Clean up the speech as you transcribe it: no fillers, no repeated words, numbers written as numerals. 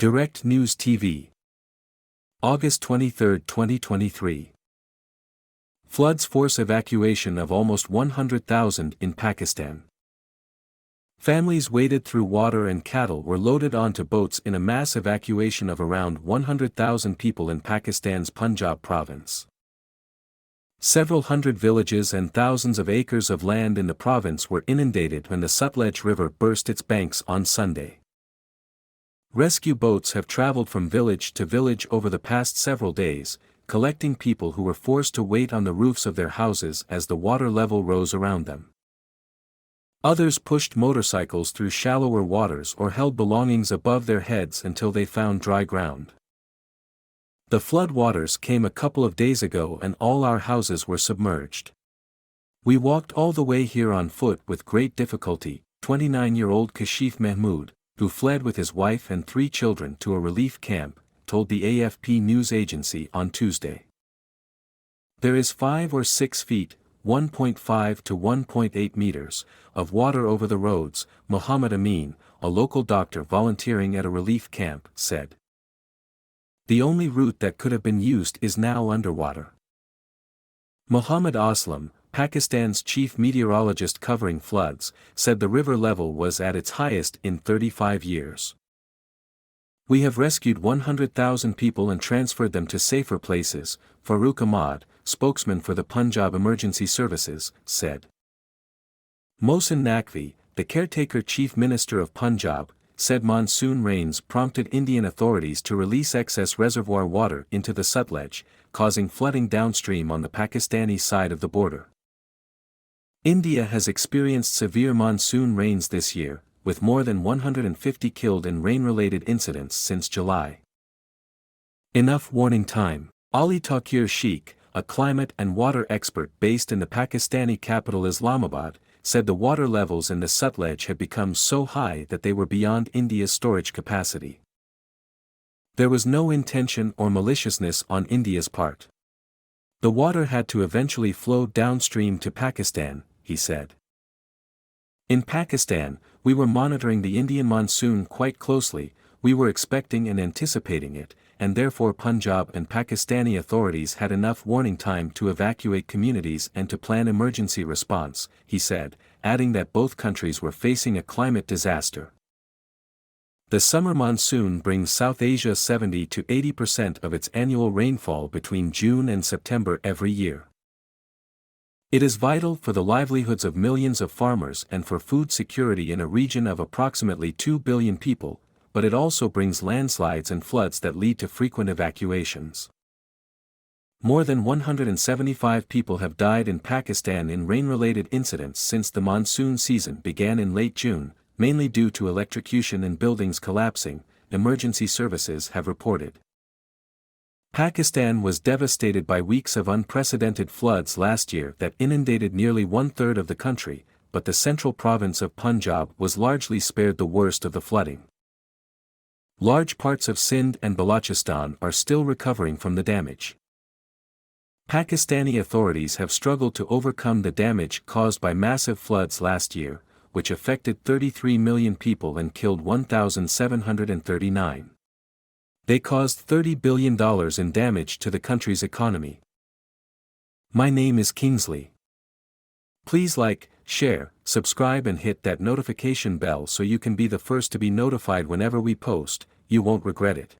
Direct News TV. August 23, 2023. Floods force evacuation of almost 100,000 in Pakistan. Families waded through water and cattle were loaded onto boats in a mass evacuation of around 100,000 people in Pakistan's Punjab province. Several hundred villages and thousands of acres of land in the province were inundated when the Sutlej River burst its banks on Sunday. Rescue boats have traveled from village to village over the past several days, collecting people who were forced to wait on the roofs of their houses as the water level rose around them. Others pushed motorcycles through shallower waters or held belongings above their heads until they found dry ground. The flood waters came a couple of days ago and all our houses were submerged. We walked all the way here on foot with great difficulty, 29-year-old Kashif Mahmood, who fled with his wife and 3 children to a relief camp, told the AFP news agency on Tuesday. There is 5 or 6 feet, 1.5 to 1.8 meters, of water over the roads, Muhammad Amin, a local doctor volunteering at a relief camp, said. The only route that could have been used is now underwater. Muhammad Aslam, Pakistan's chief meteorologist covering floods, said the river level was at its highest in 35 years. We have rescued 100,000 people and transferred them to safer places, Farooq Ahmad, spokesman for the Punjab Emergency Services, said. Mohsin Naqvi, the caretaker chief minister of Punjab, said monsoon rains prompted Indian authorities to release excess reservoir water into the Sutlej, causing flooding downstream on the Pakistani side of the border. India has experienced severe monsoon rains this year, with more than 150 killed in rain-related incidents since July. Enough warning time. Ali Taqir Sheikh, a climate and water expert based in the Pakistani capital Islamabad, said the water levels in the Sutlej had become so high that they were beyond India's storage capacity. There was no intention or maliciousness on India's part. The water had to eventually flow downstream to Pakistan, he said. In Pakistan, we were monitoring the Indian monsoon quite closely, we were expecting and anticipating it, and therefore Punjab and Pakistani authorities had enough warning time to evacuate communities and to plan emergency response, he said, adding that both countries were facing a climate disaster. The summer monsoon brings South Asia 70 to 80% of its annual rainfall between June and September every year. It is vital for the livelihoods of millions of farmers and for food security in a region of approximately 2 billion people, but it also brings landslides and floods that lead to frequent evacuations. More than 175 people have died in Pakistan in rain-related incidents since the monsoon season began in late June, mainly due to electrocution and buildings collapsing, emergency services have reported. Pakistan was devastated by weeks of unprecedented floods last year that inundated nearly 1/3 of the country, but the central province of Punjab was largely spared the worst of the flooding. Large parts of Sindh and Balochistan are still recovering from the damage. Pakistani authorities have struggled to overcome the damage caused by massive floods last year, which affected 33 million people and killed 1,739. They caused $30 billion in damage to the country's economy. My name is Kingsley. Please like, share, subscribe and hit that notification bell so you can be the first to be notified whenever we post, you won't regret it.